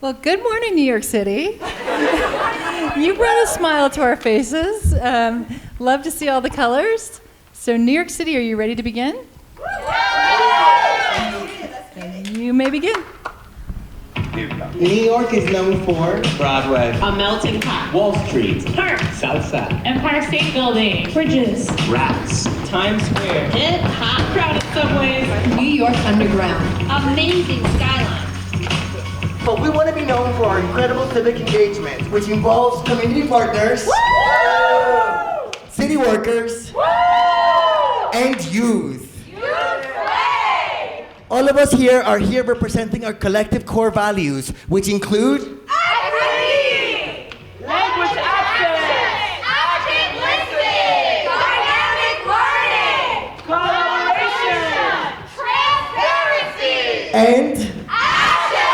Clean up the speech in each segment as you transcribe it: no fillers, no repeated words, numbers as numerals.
Well, good morning, New York City. You brought a smile to our faces. Love to see all the colors. So, New York City, are you ready to begin? You may begin. New York is known for Broadway, A melting pot. Wall Street, Park. Southside, Empire State Building. Bridges. rats, Times Square, Hip hop. Crowded subways. New York Underground. Amazing skyline. But we want to be known for our incredible civic engagement, which involves community partners, city workers, and youth. All of us here are here representing our collective core values, which include Equity! Language access! Active listening! Dynamic learning! Collaboration! Transparency! and Action!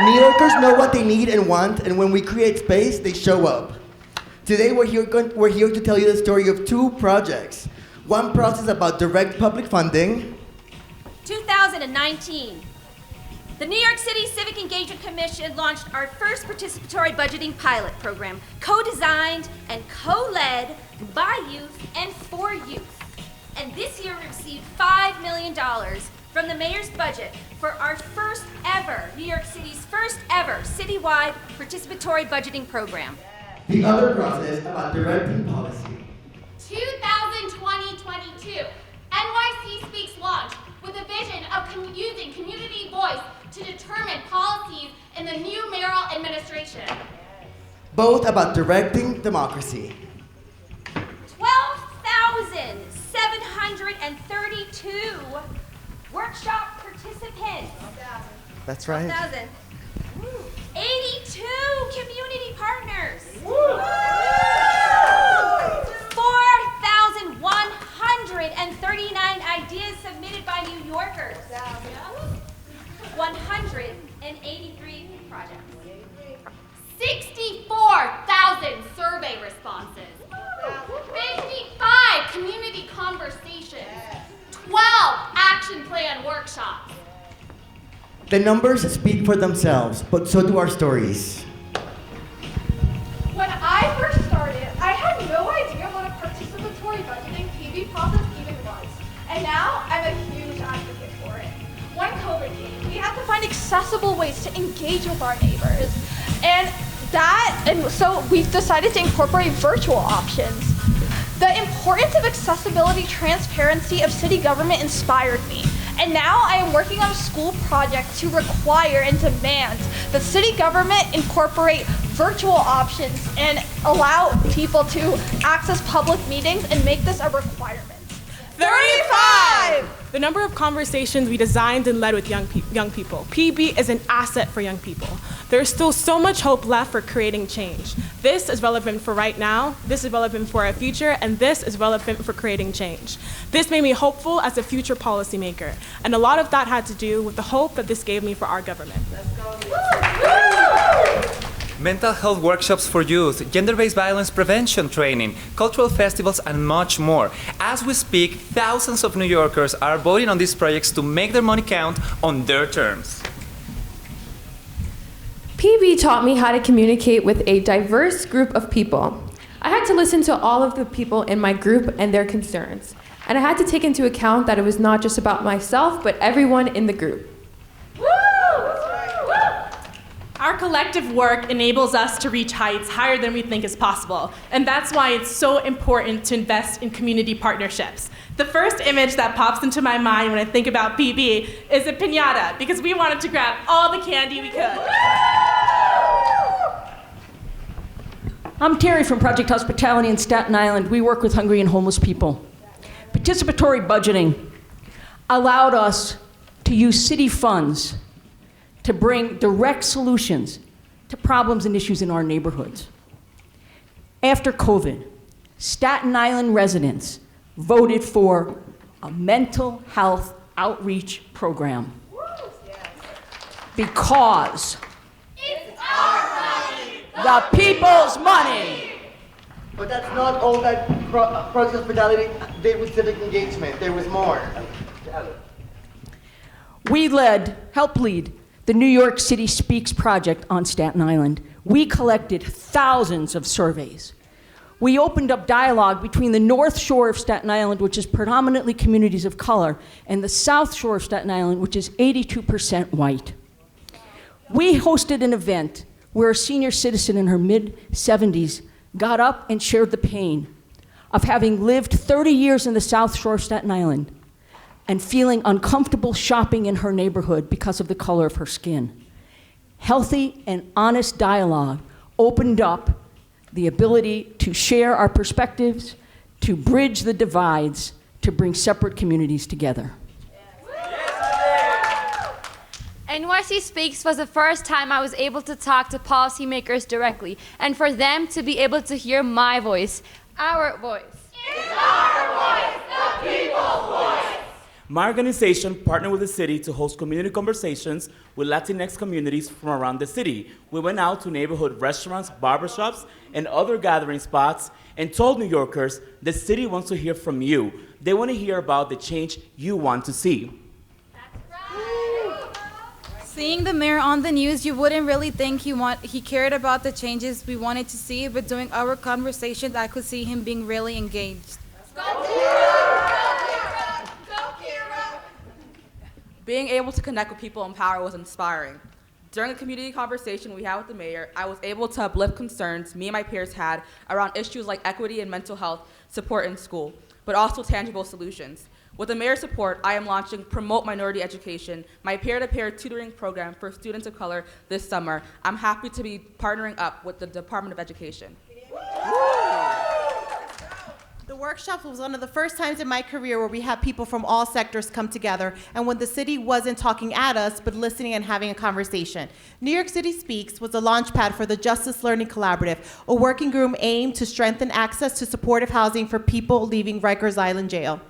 New Yorkers know what they need and want, and when we create space, they show up. Today, we're here to tell you the story of two projects. One process about direct public funding, 2019. The New York City Civic Engagement Commission launched our first participatory budgeting pilot program, co-designed and co-led by youth and for youth. And this year we received $5 million from the mayor's budget for our first ever, New York City's first ever citywide participatory budgeting program. the other process about directing policy. 2020-22. NYC Speaks launched with a vision of using community voice to determine policies in the new mayoral administration. Both about directing democracy. 12,732 workshop participants. That's right. 12,000. 82 community partners. 4,139 ideas submitted by New Yorkers. 183 projects. 64,000 survey responses. 55 community conversations. 12 action plan workshops. The numbers speak for themselves, but so do our stories. When I first started, I had no idea what a participatory budgeting PB process even was. And now I'm a huge advocate for it. When COVID came, we had to find accessible ways to engage with our neighbors. And so we've decided to incorporate virtual options. The importance of accessibility, transparency of city government inspired me. And now I am working on a school project to require and demand that city government incorporate virtual options and allow people to access public meetings and make this a requirement. 35! The number of conversations we designed and led with young people. PB is an asset for young people. There is still so much hope left for creating change. This is relevant for right now, this is relevant for our future, and this is relevant for creating change. This made me hopeful as a future policymaker, and a lot of that had to do with the hope that this gave me for our government. Mental health workshops for youth, gender-based violence prevention training, cultural festivals, and much more. As we speak, thousands of New Yorkers are voting on these projects to make their money count on their terms. PB taught me how to communicate with a diverse group of people. I had to listen to all of the people in my group and their concerns. And I had to take into account that it was not just about myself, but everyone in the group. Our collective work enables us to reach heights higher than we think is possible. And that's why it's so important to invest in community partnerships. The first image that pops into my mind when I think about PB is a piñata, because we wanted to grab all the candy we could. I'm Terry from Project Hospitality in Staten Island. We work with hungry and homeless people. Participatory budgeting allowed us to use city funds to bring direct solutions to problems and issues in our neighborhoods. After COVID, Staten Island residents voted for a mental health outreach program because It's our money! the people's money. But that's not all that Project Hospitality did with civic engagement. There was more. We helped lead the New York City Speaks project on Staten Island, we collected thousands of surveys. We opened up dialogue between the North Shore of Staten Island, which is predominantly communities of color, and the South Shore of Staten Island, which is 82% white. We hosted an event where a senior citizen in her mid-70s got up and shared the pain of having lived 30 years in the South Shore of Staten Island and feeling uncomfortable shopping in her neighborhood because of the color of her skin. Healthy and honest dialogue opened up the ability to share our perspectives, to bridge the divides, to bring separate communities together. NYC Speaks was the first time I was able to talk to policymakers directly, and for them to be able to hear my voice, our voice. It's our voice, the people's voice. My organization partnered with the city to host community conversations with Latinx communities from around the city. We went out to neighborhood restaurants, barbershops, and other gathering spots and told New Yorkers the city wants to hear from you. They want to hear about the change you want to see. Seeing the mayor on the news, you wouldn't really think he cared about the changes we wanted to see, but during our conversations, I could see him being really engaged. Being able to connect with people in power was inspiring. During a community conversation we had with the mayor, I was able to uplift concerns me and my peers had around issues like equity and mental health support in school, but also tangible solutions. With the mayor's support, I am launching Promote Minority Education, my peer-to-peer tutoring program for students of color this summer. I'm happy to be partnering up with the Department of Education. The workshop was one of the first times in my career where we had people from all sectors come together, and when the city wasn't talking at us, but listening and having a conversation. New York City Speaks was a launchpad for the Justice Learning Collaborative, a working group aimed to strengthen access to supportive housing for people leaving Rikers Island Jail.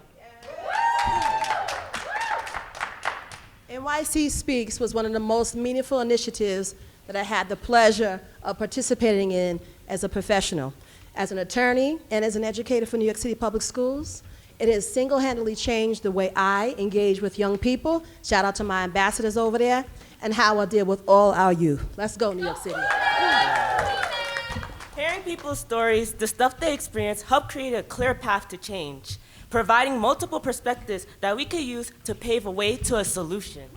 NYC Speaks was one of the most meaningful initiatives that I had the pleasure of participating in as a professional. As an attorney and as an educator for New York City Public Schools, it has single-handedly changed the way I engage with young people, shout out to my ambassadors over there, and how I deal with all our youth. Let's go, New York City. Hearing people's stories, the stuff they experience, help create a clear path to change, providing multiple perspectives that we could use to pave a way to a solution.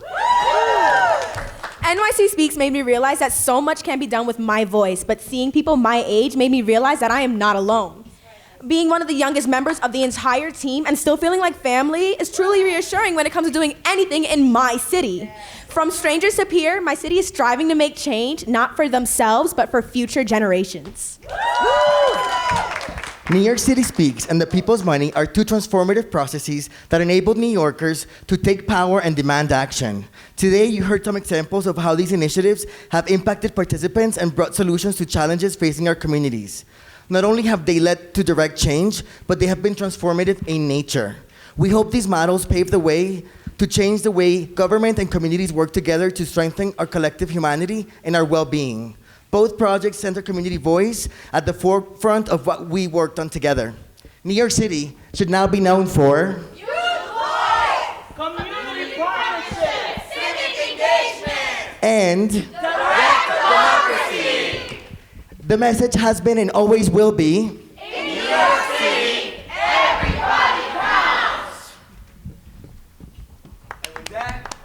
NYC Speaks made me realize that so much can be done with my voice, but seeing people my age made me realize that I am not alone. Being one of the youngest members of the entire team and still feeling like family is truly reassuring when it comes to doing anything in my city. From strangers to peer, my city is striving to make change, not for themselves, but for future generations. New York City Speaks and the People's Money are two transformative processes that enabled New Yorkers to take power and demand action. Today, you heard some examples of how these initiatives have impacted participants and brought solutions to challenges facing our communities. Not only have they led to direct change, but they have been transformative in nature. We hope these models pave the way to change the way government and communities work together to strengthen our collective humanity and our well-being. Both projects center community voice at the forefront of what we worked on together. New York City should now be known for Youth voice, community partnership, civic engagement, and direct democracy. The message has been and always will be, In New York City, everybody counts. And with that,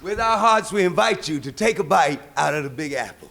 with our hearts, we invite you to take a bite out of the Big Apple.